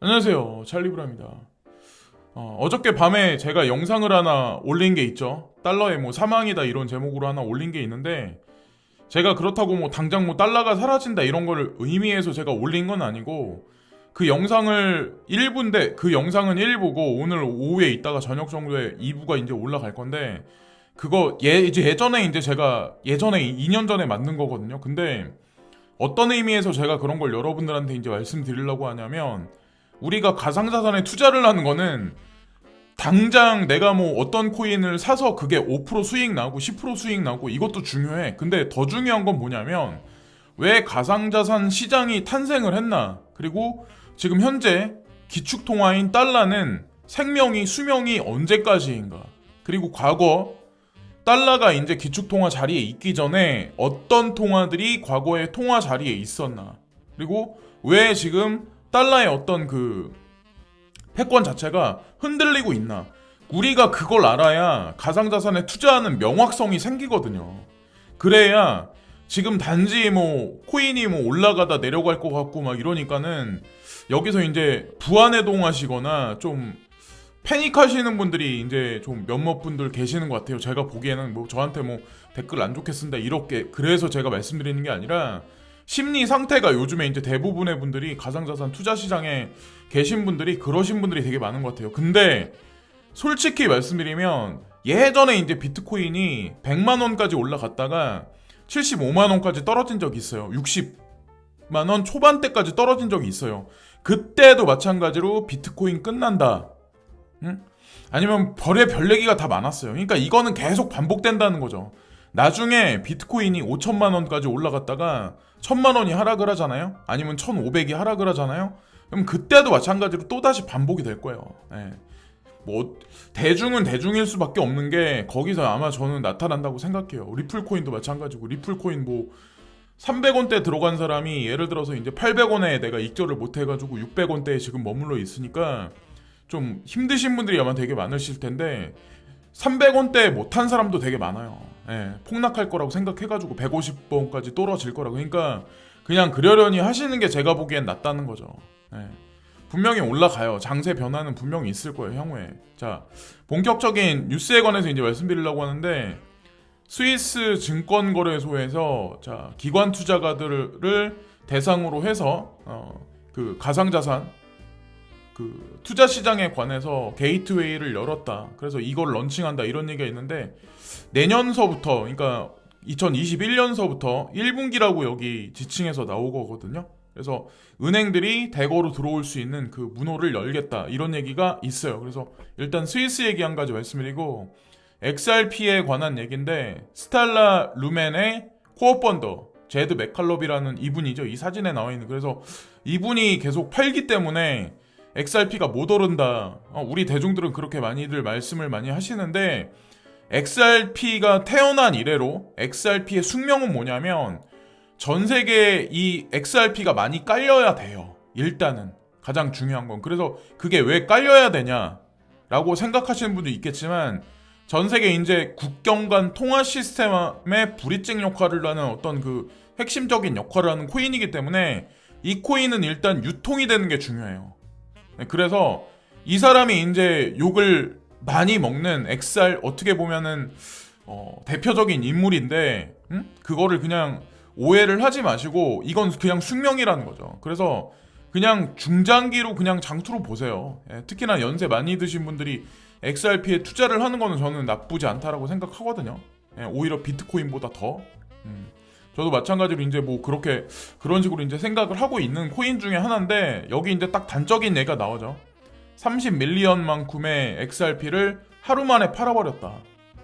안녕하세요, 찰리브라입니다. 어저께 밤에 제가 영상을 하나 올린 게 있죠. 달러의 뭐 사망이다 이런 제목으로 하나 올린 게 있는데, 제가 그렇다고 뭐 당장 뭐 달러가 사라진다 이런 걸 의미해서 제가 올린 건 아니고, 그 영상을 1부인데 그 영상은 1부고 오늘 오후에 있다가 저녁 정도에 2부가 이제 올라갈 건데, 그거 이제 예전에 2년 전에 만든 거거든요. 근데 어떤 의미에서 제가 그런 걸 여러분들한테 이제 말씀드리려고 하냐면, 우리가 가상자산에 투자를 하는 거는 당장 내가 뭐 어떤 코인을 사서 그게 5% 수익 나고 10% 수익 나고 이것도 중요해. 근데 더 중요한 건 뭐냐면, 왜 가상자산 시장이 탄생을 했나? 그리고 지금 현재 기축통화인 달러는 수명이 언제까지인가? 그리고 과거 달러가 이제 기축통화 자리에 있기 전에 어떤 통화들이 과거의 통화 자리에 있었나? 그리고 왜 지금 달러의 어떤 그 패권 자체가 흔들리고 있나? 우리가 그걸 알아야 가상자산에 투자하는 명확성이 생기거든요. 그래야 지금 단지 뭐 코인이 뭐 올라가다 내려갈 것 같고 막 이러니까는 여기서 이제 부안해동하시거나 좀 패닉하시는 분들이 이제 좀 몇몇 분들 계시는 것 같아요. 제가 보기에는 뭐 저한테 뭐 댓글 안 좋게 쓴다 이렇게 그래서 제가 말씀드리는 게 아니라, 심리 상태가 요즘에 이제 대부분의 분들이 가상자산 투자 시장에 계신 분들이 그러신 분들이 되게 많은 것 같아요. 근데 솔직히 말씀드리면 예전에 이제 비트코인이 100만 원까지 올라갔다가 75만 원까지 떨어진 적이 있어요. 60만 원 초반대까지 떨어진 적이 있어요. 그때도 마찬가지로 비트코인 끝난다. 응? 아니면 별 얘기가 다 많았어요. 그러니까 이거는 계속 반복된다는 거죠. 나중에 비트코인이 5천만 원까지 올라갔다가 1천만 원이 하락을 하잖아요. 아니면 1,500이 하락을 하잖아요. 그럼 그때도 마찬가지로 또다시 반복이 될 거예요. 예. 뭐 대중은 대중일 수밖에 없는 게 거기서 아마 저는 나타난다고 생각해요. 리플 코인도 마찬가지고, 리플 코인 뭐 300원대 들어간 사람이 예를 들어서 이제 800원에 내가 익절을 못 해가지고 600원대에 지금 머물러 있으니까 좀 힘드신 분들이 아마 되게 많으실 텐데, 300원대 못한 사람도 되게 많아요. 예, 폭락할 거라고 생각해가지고 150원까지 떨어질 거라고. 그러니까 그냥 그러려니 하시는 게 제가 보기엔 낫다는 거죠. 예, 분명히 올라가요. 장세 변화는 분명히 있을 거예요, 향후에. 자, 본격적인 뉴스에 관해서 이제 말씀드리려고 하는데, 스위스 증권거래소에서 자, 기관 투자가들을 대상으로 해서 그 가상자산 그 투자 시장에 관해서 게이트웨이를 열었다. 그래서 이걸 런칭한다 이런 얘기가 있는데, 내년서부터, 그러니까 2021년서부터 1분기라고 여기 지칭해서 나오거든요. 그래서 은행들이 대거로 들어올 수 있는 그 문호를 열겠다 이런 얘기가 있어요. 그래서 일단 스위스 얘기 한 가지 말씀드리고, XRP에 관한 얘기인데, 스탈라 루멘의 코어 펀더 제드 맥칼럽이라는 이분이죠. 이 사진에 나와 있는. 그래서 이분이 계속 팔기 때문에 XRP가 못 오른다. 우리 대중들은 그렇게 많이들 말씀을 많이 하시는데, XRP가 태어난 이래로 XRP의 숙명은 뭐냐면, 전 세계에 이 XRP가 많이 깔려야 돼요. 일단은 가장 중요한 건. 그래서 그게 왜 깔려야 되냐라고 생각하시는 분도 있겠지만, 전 세계 이제 국경 간 통화 시스템의 브릿징 역할을 하는 어떤 그 핵심적인 역할을 하는 코인이기 때문에, 이 코인은 일단 유통이 되는 게 중요해요. 그래서 이 사람이 이제 욕을 많이 먹는 XR, 어떻게 보면은 대표적인 인물인데, 그거를 그냥 오해를 하지 마시고 이건 그냥 숙명이라는 거죠. 그래서 그냥 중장기로 그냥 장투로 보세요. 예, 특히나 연세 많이 드신 분들이 XRP에 투자를 하는 거는 저는 나쁘지 않다라고 생각하거든요. 예, 오히려 비트코인보다 더. 저도 마찬가지로 이제 뭐 그렇게 그런 식으로 이제 생각을 하고 있는 코인 중에 하나인데, 여기 이제 딱 단적인 얘기가 나오죠. 30밀리언만큼의 XRP를 하루 만에 팔아버렸다.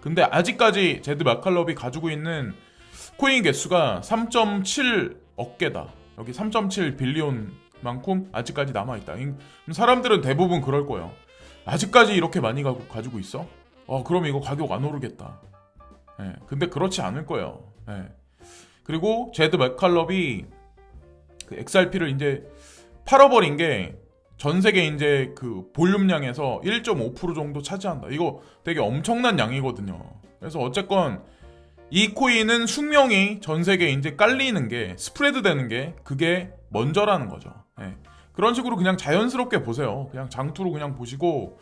근데 아직까지 제드 마칼럽이 가지고 있는 코인 개수가 3.7억 개다. 여기 3.7 빌리온만큼 아직까지 남아있다. 사람들은 대부분 그럴 거예요. 아직까지 이렇게 많이 가지고 있어? 그럼 이거 가격 안 오르겠다. 예, 근데 그렇지 않을 거예요. 예. 그리고 제드 맥칼럽이 그 XRP를 이제 팔아버린 게 전 세계 이제 그 볼륨량에서 1.5% 정도 차지한다. 이거 되게 엄청난 양이거든요. 그래서 어쨌건 이 코인은 숙명이 전 세계에 이제 깔리는 게, 스프레드 되는 게 그게 먼저라는 거죠. 예. 그런 식으로 그냥 자연스럽게 보세요. 그냥 장투로 그냥 보시고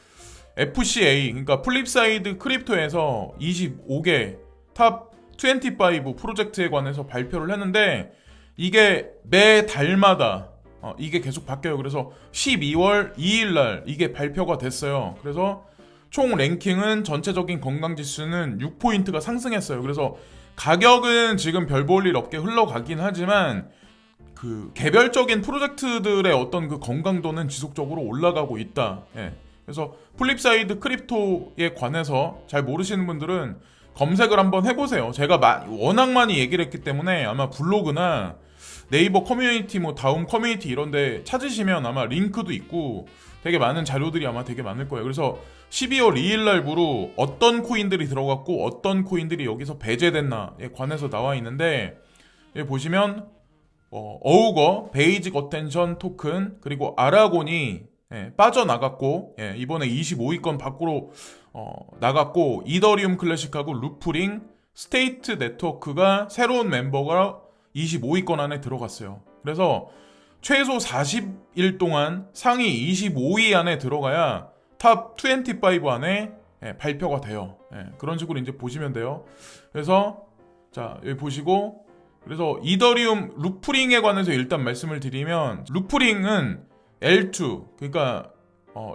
FCA 그러니까 플립사이드 크립토에서 25개 탑 25 프로젝트에 관해서 발표를 했는데 이게 매 달마다 이게 계속 바뀌어요. 그래서 12월 2일 날 이게 발표가 됐어요. 그래서 총 랭킹은 전체적인 건강 지수는 6포인트가 상승했어요. 그래서 가격은 지금 별 볼 일 없게 흘러가긴 하지만 그 개별적인 프로젝트들의 어떤 그 건강도는 지속적으로 올라가고 있다. 예. 그래서 플립사이드 크립토에 관해서 잘 모르시는 분들은 검색을 한번 해보세요. 제가 워낙 많이 얘기를 했기 때문에 아마 블로그나 네이버 커뮤니티, 뭐 다음 커뮤니티 이런데 찾으시면 아마 링크도 있고 되게 많은 자료들이 아마 되게 많을 거예요. 그래서 12월 2일 날부로 어떤 코인들이 들어갔고 어떤 코인들이 여기서 배제됐나에 관해서 나와 있는데 여기 보시면 어우거, 베이직 어텐션 토큰 그리고 아라곤이 빠져나갔고 이번에 25위권 밖으로 나갔고 이더리움 클래식하고 루프링, 스테이트 네트워크가 새로운 멤버가 25위권 안에 들어갔어요. 그래서 최소 40일 동안 상위 25위 안에 들어가야 탑 25 안에 발표가 돼요. 그런 식으로 이제 보시면 돼요. 그래서 자 여기 보시고 그래서 이더리움 루프링에 관해서 일단 말씀을 드리면 루프링은 L2 그러니까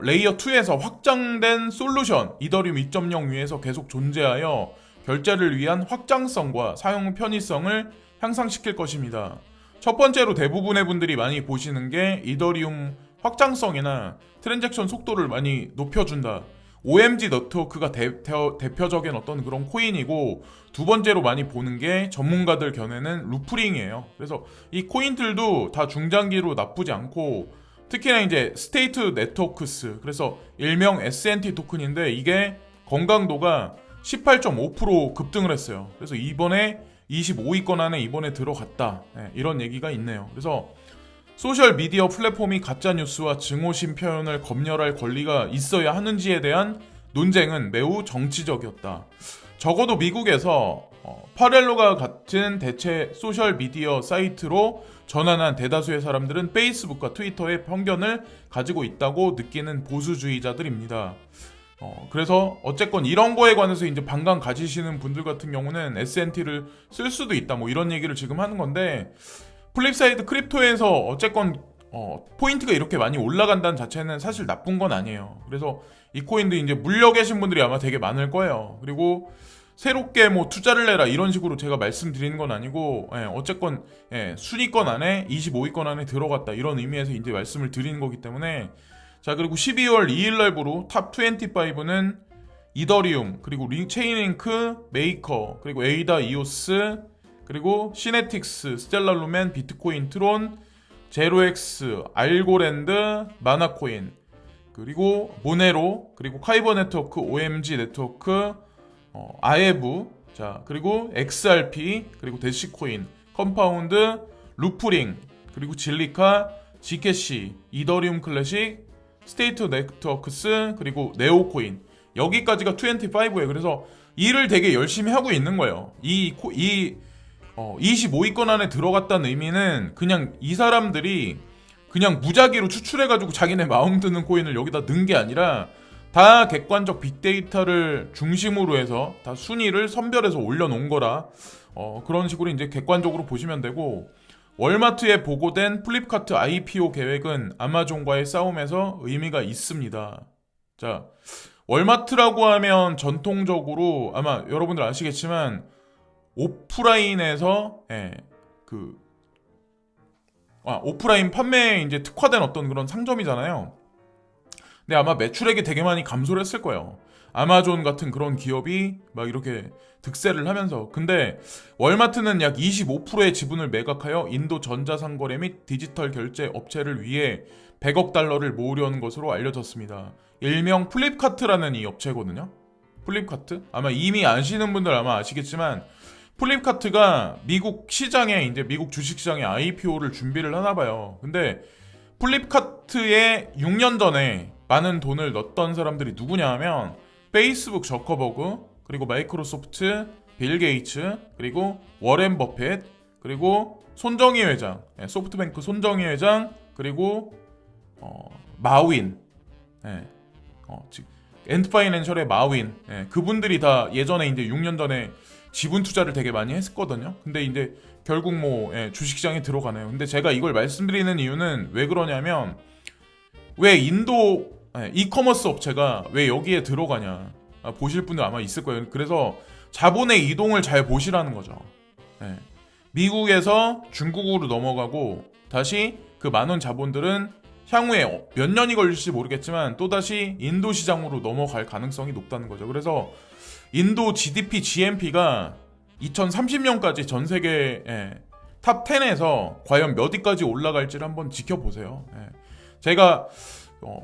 레이어 2에서 확장된 솔루션 이더리움 2.0 위에서 계속 존재하여 결제를 위한 확장성과 사용 편의성을 향상시킬 것입니다. 첫 번째로 대부분의 분들이 많이 보시는 게 이더리움 확장성이나 트랜잭션 속도를 많이 높여준다. OMG 네트워크가 대표적인 어떤 그런 코인이고 두 번째로 많이 보는 게 전문가들 견해는 루프링이에요. 그래서 이 코인들도 다 중장기로 나쁘지 않고 특히나 이제 스테이트 네트워크스 그래서 일명 SNT 토큰인데 이게 건강도가 18.5% 급등을 했어요. 그래서 이번에 25위권 안에 이번에 들어갔다. 이런 얘기가 있네요. 그래서 소셜 미디어 플랫폼이 가짜뉴스와 증오심 표현을 검열할 권리가 있어야 하는지에 대한 논쟁은 매우 정치적이었다. 적어도 미국에서 파렐로가 같은 대체 소셜 미디어 사이트로 전환한 대다수의 사람들은 페이스북과 트위터의 편견을 가지고 있다고 느끼는 보수주의자들입니다. 그래서 어쨌건 이런 거에 관해서 이제 반감 가지시는 분들 같은 경우는 SNT를 쓸 수도 있다 뭐 이런 얘기를 지금 하는 건데 플립사이드 크립토에서 어쨌건 포인트가 이렇게 많이 올라간다는 자체는 사실 나쁜 건 아니에요. 그래서 이 코인도 이제 물려 계신 분들이 아마 되게 많을 거예요. 그리고 새롭게 뭐 투자를 해라 이런 식으로 제가 말씀드리는 건 아니고 어쨌건 순위권 안에 25위권 안에 들어갔다 이런 의미에서 이제 말씀을 드리는 거기 때문에 자 그리고 12월 2일 날부로 탑 25는 이더리움 그리고 체인링크, 메이커 그리고 에이다 이오스 그리고 시네틱스, 스텔라 루멘, 비트코인, 트론, 제로엑스, 알고랜드, 마나코인 그리고 모네로 그리고 카이버 네트워크, OMG 네트워크, 아에브 자 그리고 XRP 그리고 대시코인, 컴파운드, 루프링 그리고 질리카, 지캐시, 이더리움 클래식, 스테이트 네트워크스 그리고 네오코인 여기까지가 25예요. 그래서 일을 되게 열심히 하고 있는 거예요. 25위권 안에 들어갔다는 의미는 그냥 이 사람들이 그냥 무작위로 추출해가지고 자기네 마음 드는 코인을 여기다 넣은 게 아니라 다 객관적 빅데이터를 중심으로 해서 다 순위를 선별해서 올려놓은 거라 그런 식으로 이제 객관적으로 보시면 되고 월마트에 보고된 플립카트 IPO 계획은 아마존과의 싸움에서 의미가 있습니다. 자, 월마트라고 하면 전통적으로 아마 여러분들 아시겠지만 오프라인에서 오프라인 판매에 이제 특화된 어떤 그런 상점이잖아요. 근데 아마 매출액이 되게 많이 감소를 했을 거예요. 아마존 같은 그런 기업이 막 이렇게 득세를 하면서 근데 월마트는 약 25%의 지분을 매각하여 인도 전자상거래 및 디지털 결제 업체를 위해 100억 달러를 모으려는 것으로 알려졌습니다. 일명 플립카트라는 이 업체거든요. 플립카트? 아마 이미 아시는 분들 아마 아시겠지만 플립카트가 미국 시장에 이제 미국 주식시장에 IPO를 준비를 하나 봐요. 근데 플립카트에 6년 전에 많은 돈을 넣었던 사람들이 누구냐 하면 페이스북 저커버그 그리고 마이크로소프트 빌 게이츠 그리고 워렌 버핏 그리고 손정희 회장 소프트뱅크 손정희 회장 그리고 마윈, 예, 엔트 파이낸셜의 마윈, 예, 그분들이 다 예전에 이제 6년 전에 지분 투자를 되게 많이 했었거든요. 근데 이제 결국 뭐 주식시장에 들어가네요. 근데 제가 이걸 말씀드리는 이유는 왜 그러냐면 왜 인도 이커머스 업체가 왜 여기에 들어가냐 보실 분들 아마 있을 거예요. 그래서 자본의 이동을 잘 보시라는 거죠. 미국에서 중국으로 넘어가고 다시 그 많은 자본들은 향후에 몇 년이 걸릴지 모르겠지만 또다시 인도 시장으로 넘어갈 가능성이 높다는 거죠. 그래서 인도 GDP, GNP가 2030년까지 전 세계 탑 10에서 과연 몇 위까지 올라갈지를 한번 지켜보세요. 제가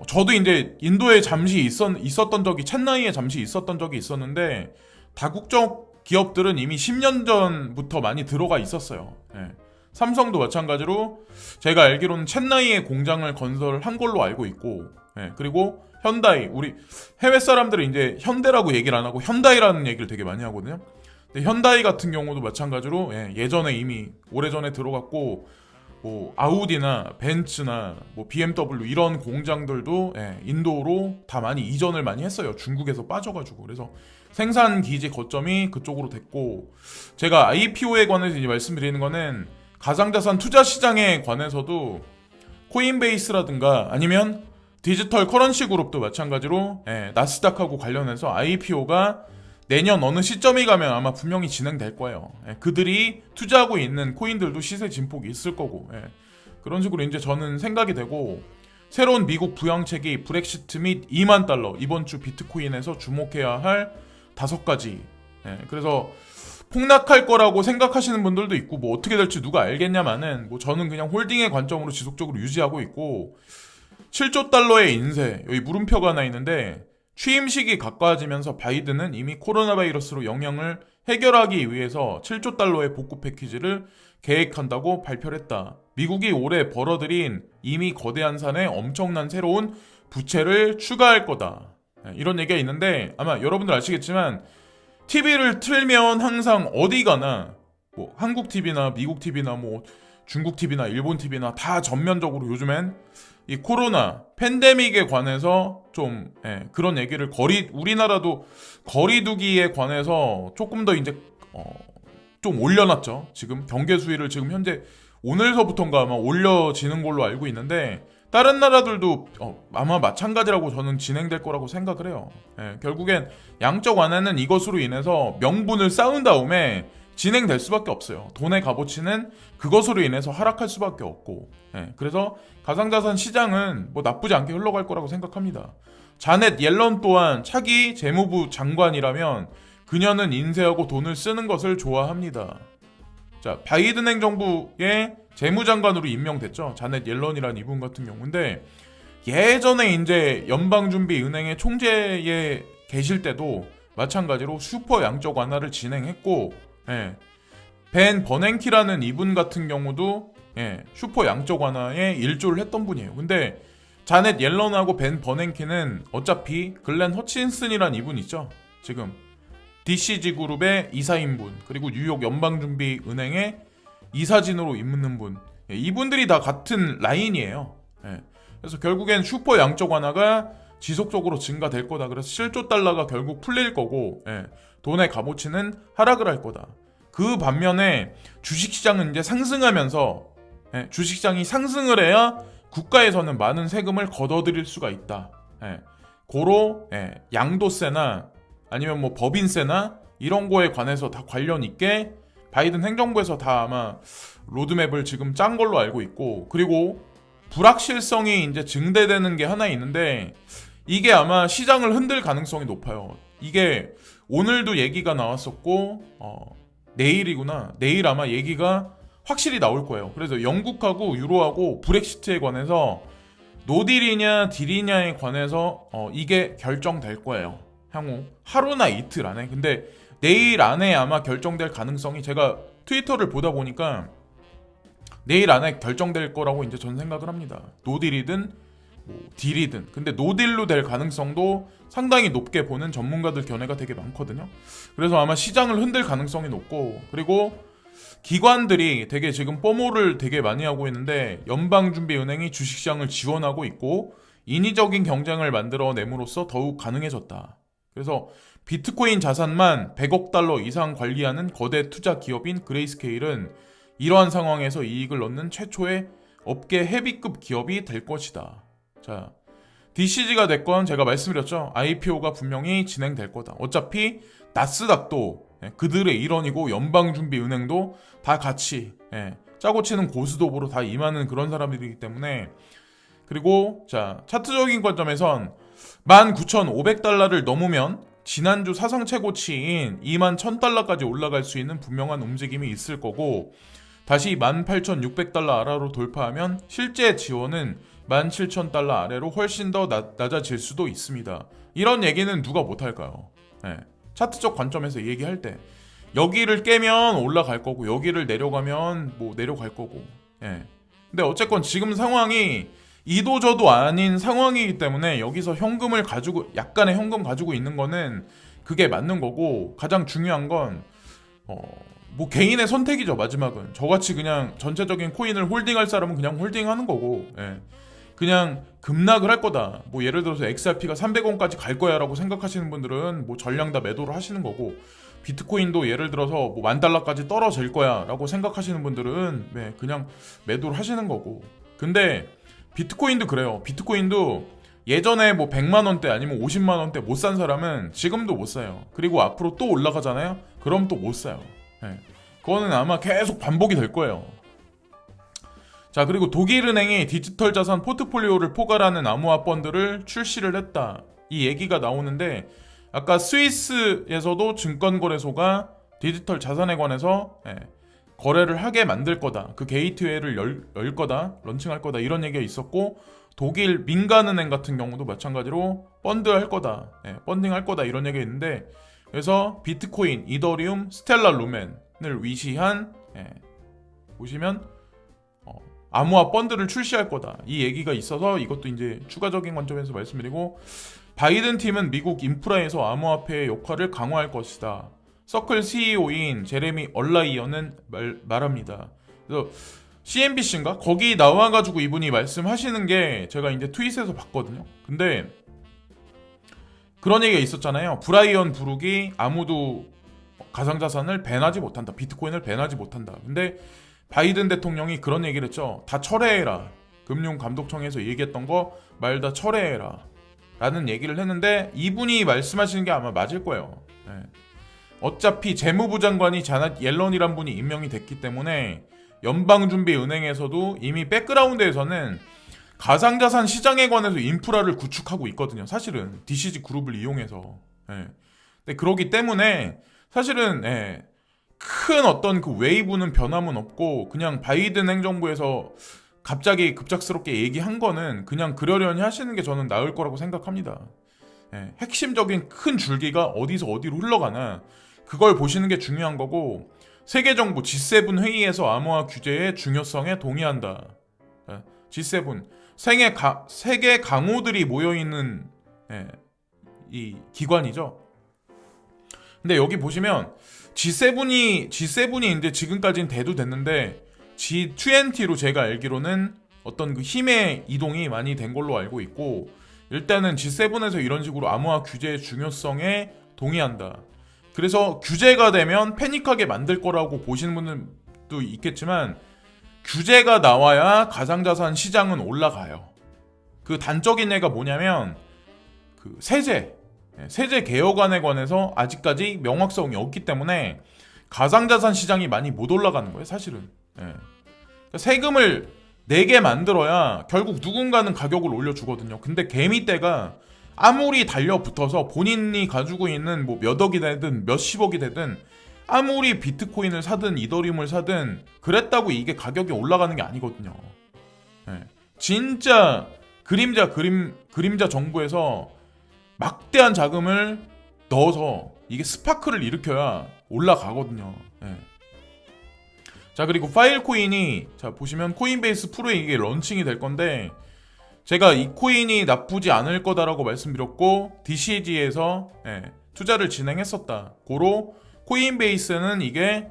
저도 이제 인도에 잠시 있었던 적이 첸나이에 잠시 있었던 적이 있었는데 다국적 기업들은 이미 10년 전부터 많이 들어가 있었어요. 삼성도 마찬가지로 제가 알기로는 첸나이에 공장을 건설한 걸로 알고 있고, 그리고 현다이, 우리 해외 사람들은 이제 현대라고 얘기를 안 하고 현다이라는 얘기를 되게 많이 하거든요. 근데 현다이 같은 경우도 마찬가지로 예전에 이미 오래전에 들어갔고, 뭐 아우디나 벤츠나 뭐 BMW 이런 공장들도 인도로 다 많이 이전을 많이 했어요. 중국에서 빠져가지고. 그래서 생산 기지 거점이 그쪽으로 됐고, 제가 IPO에 관해서 이제 말씀드리는 거는 가상자산 투자 시장에 관해서도 코인베이스라든가 아니면 디지털 커런시 그룹도 마찬가지로 나스닥하고 관련해서 IPO가 내년 어느 시점이 가면 아마 분명히 진행될 거예요. 그들이 투자하고 있는 코인들도 시세 진폭이 있을 거고, 그런 식으로 이제 저는 생각이 되고, 새로운 미국 부양책이 브렉시트 및 2만 달러 이번 주 비트코인에서 주목해야 할 5가지. 그래서 폭락할 거라고 생각하시는 분들도 있고, 뭐 어떻게 될지 누가 알겠냐마는 뭐 저는 그냥 홀딩의 관점으로 지속적으로 유지하고 있고, 7조 달러의 인세, 여기 물음표가 하나 있는데, 취임식이 가까워지면서 바이든은 이미 코로나 바이러스로 영향을 해결하기 위해서 7조 달러의 복구 패키지를 계획한다고 발표를 했다. 미국이 올해 벌어들인 이미 거대한 산에 엄청난 새로운 부채를 추가할 거다. 이런 얘기가 있는데 아마 여러분들 아시겠지만 TV를 틀면 항상 어디 가나 뭐 한국 TV나 미국 TV나 뭐 중국 TV나 일본 TV나 다 전면적으로 요즘엔 이 코로나 팬데믹에 관해서 좀 그런 얘기를 우리나라도 거리두기에 관해서 조금 더 이제 좀 올려놨죠. 지금 경계 수위를 지금 현재 오늘서부터인가 아마 올려지는 걸로 알고 있는데 다른 나라들도 아마 마찬가지라고 저는 진행될 거라고 생각을 해요. 결국엔 양적 완화는 이것으로 인해서 명분을 쌓은 다음에 진행될 수밖에 없어요. 돈의 값어치는 그것으로 인해서 하락할 수밖에 없고, 그래서 가상자산 시장은 뭐 나쁘지 않게 흘러갈 거라고 생각합니다. 자넷 옐런 또한 차기 재무부 장관이라면 그녀는 인쇄하고 돈을 쓰는 것을 좋아합니다. 자, 바이든 행정부의 재무장관으로 임명됐죠. 자넷 옐런이라는 이분 같은 경우인데 예전에 이제 연방준비은행의 총재에 계실 때도 마찬가지로 슈퍼 양적 완화를 진행했고, 벤 버냉키라는 이분 같은 경우도 슈퍼 양적 완화에 일조를 했던 분이에요. 근데 자넷 옐런하고 벤 버냉키는 어차피 글렌 허친슨이란 이분 있죠. 지금 DCG 그룹의 이사인 분, 그리고 뉴욕 연방준비은행의 이사진으로 있는 분, 이분들이 다 같은 라인이에요. 그래서 결국엔 슈퍼 양적 완화가 지속적으로 증가될 거다. 그래서 7조 달러가 결국 풀릴 거고, 돈의 값어치는 하락을 할 거다. 그 반면에 주식시장은 이제 상승하면서 주식시장이 상승을 해야 국가에서는 많은 세금을 걷어들일 수가 있다. 고로 양도세나 아니면 뭐 법인세나 이런 거에 관해서 다 관련 있게 바이든 행정부에서 다 아마 로드맵을 지금 짠 걸로 알고 있고, 그리고 불확실성이 이제 증대되는 게 하나 있는데 이게 아마 시장을 흔들 가능성이 높아요. 이게 오늘도 얘기가 나왔었고 내일 아마 얘기가 확실히 나올 거예요. 그래서 영국하고 유로하고 브렉시트에 관해서 노딜이냐 딜이냐에 관해서 이게 결정될 거예요. 향후 하루나 이틀 안에. 근데 내일 안에 아마 결정될 가능성이, 제가 트위터를 보다 보니까 내일 안에 결정될 거라고 이제 저는 생각을 합니다. 노딜이든 뭐 딜이든. 근데 노딜로 될 가능성도 상당히 높게 보는 전문가들 견해가 되게 많거든요. 그래서 아마 시장을 흔들 가능성이 높고, 그리고 기관들이 되게 지금 뽀모를 되게 많이 하고 있는데 연방준비은행이 주식시장을 지원하고 있고 인위적인 경쟁을 만들어냄으로써 더욱 가능해졌다. 그래서 비트코인 자산만 100억 달러 이상 관리하는 거대 투자 기업인 그레이스케일은 이러한 상황에서 이익을 얻는 최초의 업계 헤비급 기업이 될 것이다. 자, DCG가 됐건 제가 말씀드렸죠. IPO가 분명히 진행될 거다. 어차피 나스닥도 그들의 일원이고 연방준비은행도 다 같이 짜고 치는 고스톱으로 다 임하는 그런 사람들이기 때문에. 그리고 자, 차트적인 관점에선 19,500달러를 넘으면 지난주 사상 최고치인 21,000달러까지 올라갈 수 있는 분명한 움직임이 있을 거고, 다시 18,600달러 아래로 돌파하면 실제 지원은 17,000달러 아래로 훨씬 더 낮아질 수도 있습니다. 이런 얘기는 누가 못할까요? 차트적 관점에서 얘기할 때 여기를 깨면 올라갈 거고 여기를 내려가면 뭐 내려갈 거고. 근데 어쨌건 지금 상황이 이도저도 아닌 상황이기 때문에 여기서 현금을 가지고, 약간의 현금 가지고 있는 거는 그게 맞는 거고, 가장 중요한 건 뭐 개인의 선택이죠. 마지막은 저같이 그냥 전체적인 코인을 홀딩할 사람은 그냥 홀딩하는 거고, 그냥 급락을 할 거다, 뭐 예를 들어서 XRP가 300원까지 갈 거야 라고 생각하시는 분들은 뭐 전량 다 매도를 하시는 거고, 비트코인도 예를 들어서 뭐 10,000달러까지 떨어질 거야 라고 생각하시는 분들은 그냥 매도를 하시는 거고. 근데 비트코인도 그래요. 비트코인도 예전에 뭐 100만원대 아니면 50만원대 못 산 사람은 지금도 못 사요. 그리고 앞으로 또 올라가잖아요? 그럼 또 못 사요. 그거는 아마 계속 반복이 될 거예요. 자, 그리고 독일은행이 디지털 자산 포트폴리오를 포괄하는 암호화 펀드를 출시를 했다, 이 얘기가 나오는데, 아까 스위스에서도 증권거래소가 디지털 자산에 관해서 거래를 하게 만들 거다, 그 게이트웨이를 열 거다, 런칭할 거다, 이런 얘기가 있었고, 독일 민간은행 같은 경우도 마찬가지로 펀드할 거다, 펀딩할 거다, 이런 얘기가 있는데, 그래서 비트코인, 이더리움, 스텔라 루멘을 위시한 보시면 암호화 펀드를 출시할 거다, 이 얘기가 있어서 이것도 이제 추가적인 관점에서 말씀드리고, 바이든 팀은 미국 인프라에서 암호화폐의 역할을 강화할 것이다, 서클 CEO인 제레미 얼라이언은 말합니다. 그래서 CNBC인가? 거기 나와가지고 이분이 말씀하시는 게 제가 이제 트윗에서 봤거든요. 근데 그런 얘기가 있었잖아요. 브라이언 브룩이 아무도 가상자산을 밴하지 못한다, 비트코인을 밴하지 못한다. 근데 바이든 대통령이 그런 얘기를 했죠. 다 철회해라. 금융감독청에서 얘기했던 거 말 다 철회해라 라는 얘기를 했는데, 이분이 말씀하시는 게 아마 맞을 거예요. 어차피 재무부 장관이 자넷 옐런이란 분이 임명이 됐기 때문에 연방준비은행에서도 이미 백그라운드에서는 가상자산 시장에 관해서 인프라를 구축하고 있거든요. 사실은 DCG 그룹을 이용해서. 근데 그러기 때문에 사실은 큰 어떤 그 웨이브는 변함은 없고, 그냥 바이든 행정부에서 갑자기 급작스럽게 얘기한 거는 그냥 그러려니 하시는 게 저는 나을 거라고 생각합니다. 핵심적인 큰 줄기가 어디서 어디로 흘러가나 그걸 보시는 게 중요한 거고, 세계정부 G7 회의에서 암호화 규제의 중요성에 동의한다. G7 세계 강호들이 모여있는 이 기관이죠. 근데 여기 보시면 G7이 이제 지금까지는 대두됐는데, G20로 제가 알기로는 어떤 그 힘의 이동이 많이 된 걸로 알고 있고, 일단은 G7에서 이런 식으로 암호화 규제의 중요성에 동의한다. 그래서 규제가 되면 패닉하게 만들 거라고 보시는 분들도 있겠지만, 규제가 나와야 가상자산 시장은 올라가요. 그 단적인 예가 뭐냐면 그 세제 개혁안에 관해서 아직까지 명확성이 없기 때문에 가상자산 시장이 많이 못 올라가는 거예요, 사실은. 그러니까 세금을 내게 만들어야 결국 누군가는 가격을 올려주거든요. 근데 개미떼가 아무리 달려붙어서 본인이 가지고 있는 뭐 몇 억이 되든 몇십억이 되든 아무리 비트코인을 사든 이더리움을 사든 그랬다고 이게 가격이 올라가는 게 아니거든요. 진짜 그림자 정부에서 막대한 자금을 넣어서 이게 스파크를 일으켜야 올라가거든요. 자, 그리고 파일코인이, 자 보시면 코인베이스 프로에 이게 런칭이 될 건데, 제가 이 코인이 나쁘지 않을 거다라고 말씀드렸고, DCG에서 투자를 진행했었다. 고로 코인베이스는 이게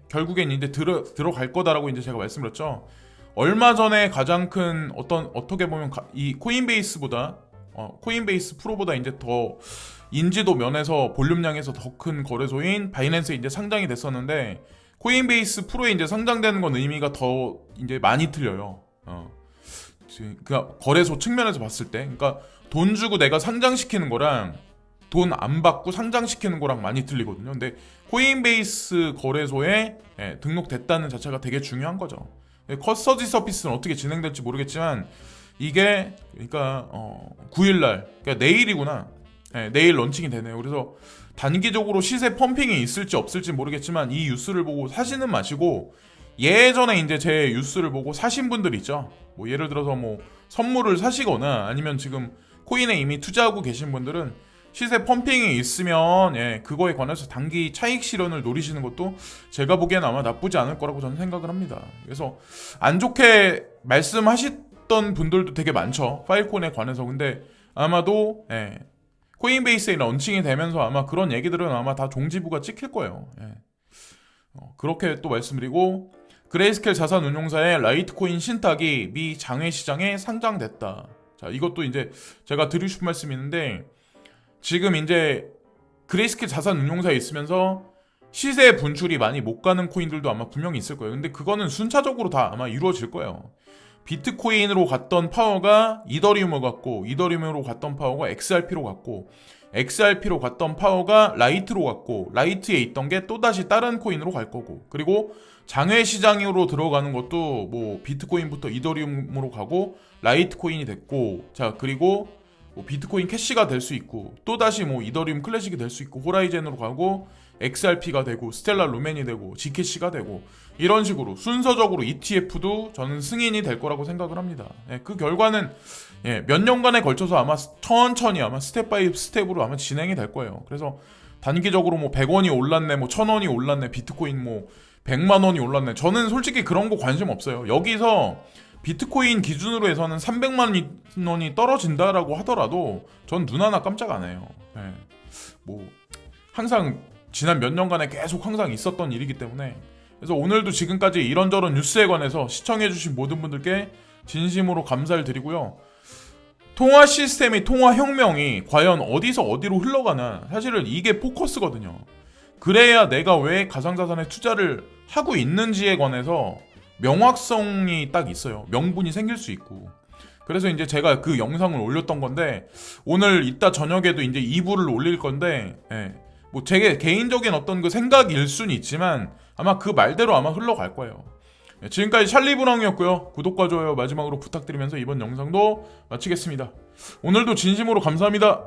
결국엔 이제 들어갈 거다라고 이제 제가 말씀드렸죠. 얼마 전에 가장 큰 어떻게 보면 이 코인베이스보다 코인베이스 프로보다 이제 더 인지도 면에서 볼륨량에서 더 큰 거래소인 바이낸스에 이제 상장이 됐었는데, 코인베이스 프로에 이제 상장되는 건 의미가 더 이제 많이 틀려요. 그 거래소 측면에서 봤을 때, 그러니까 돈 주고 내가 상장시키는 거랑 돈 안 받고 상장시키는 거랑 많이 틀리거든요. 근데 코인베이스 거래소에 등록됐다는 자체가 되게 중요한 거죠. 커스터디 서비스는 어떻게 진행될지 모르겠지만, 이게 그러니까 9일날, 그러니까 내일이구나. 내일 런칭이 되네요. 그래서 단기적으로 시세 펌핑이 있을지 없을지 모르겠지만, 이 뉴스를 보고 사시는 마시고, 예전에 이제 제 뉴스를 보고 사신 분들 있죠. 뭐 예를 들어서 뭐 선물을 사시거나 아니면 지금 코인에 이미 투자하고 계신 분들은 시세 펌핑이 있으면 그거에 관해서 단기 차익 실현을 노리시는 것도 제가 보기엔 아마 나쁘지 않을 거라고 저는 생각을 합니다. 그래서 안 좋게 말씀하셨던 분들도 되게 많죠. 파일콘에 관해서. 근데 아마도 코인베이스에 런칭이 되면서 아마 그런 얘기들은 아마 다 종지부가 찍힐 거예요. 그렇게 또 말씀드리고, 그레이스켈 자산운용사의 라이트코인 신탁이 미 장외시장에 상장됐다. 자, 이것도 이제 제가 드리고 싶은 말씀이 있는데, 지금 이제 그레이스켈 자산운용사에 있으면서 시세 분출이 많이 못 가는 코인들도 아마 분명히 있을 거예요. 근데 그거는 순차적으로 다 아마 이루어질 거예요. 비트코인으로 갔던 파워가 이더리움으로 갔고, 이더리움으로 갔던 파워가 XRP로 갔고, XRP로 갔던 파워가 라이트로 갔고, 라이트에 있던 게 또다시 다른 코인으로 갈 거고, 그리고 장외 시장으로 들어가는 것도 뭐 비트코인부터 이더리움으로 가고 라이트 코인이 됐고, 자, 그리고 뭐 비트코인 캐시가 될 수 있고, 또다시 뭐 이더리움 클래식이 될 수 있고, 호라이젠으로 가고 XRP가 되고 스텔라 루멘이 되고 G캐시가 되고, 이런 식으로 순서적으로 ETF도 저는 승인이 될 거라고 생각을 합니다. 그 결과는 몇 년간에 걸쳐서 아마 천천히 아마 스텝 바이 스텝으로 아마 진행이 될 거예요. 그래서 단기적으로 뭐 100원이 올랐네, 뭐 1000원이 올랐네, 비트코인 뭐 100만 원이 올랐네. 저는 솔직히 그런 거 관심 없어요. 여기서 비트코인 기준으로 해서는 300만 원이 떨어진다라고 하더라도 전 눈 하나 깜짝 안 해요. 뭐 항상 지난 몇 년간에 계속 항상 있었던 일이기 때문에. 그래서 오늘도 지금까지 이런저런 뉴스에 관해서 시청해주신 모든 분들께 진심으로 감사를 드리고요. 통화 시스템이, 통화 혁명이 과연 어디서 어디로 흘러가나, 사실은 이게 포커스거든요. 그래야 내가 왜 가상자산에 투자를 하고 있는지에 관해서 명확성이 딱 있어요. 명분이 생길 수 있고. 그래서 이제 제가 그 영상을 올렸던 건데, 오늘 이따 저녁에도 이제 2부를 올릴 건데, 뭐 제 개인적인 어떤 그 생각일 수는 있지만 아마 그 말대로 아마 흘러갈 거예요. 지금까지 찰리브랑이었고요. 구독과 좋아요 마지막으로 부탁드리면서 이번 영상도 마치겠습니다. 오늘도 진심으로 감사합니다.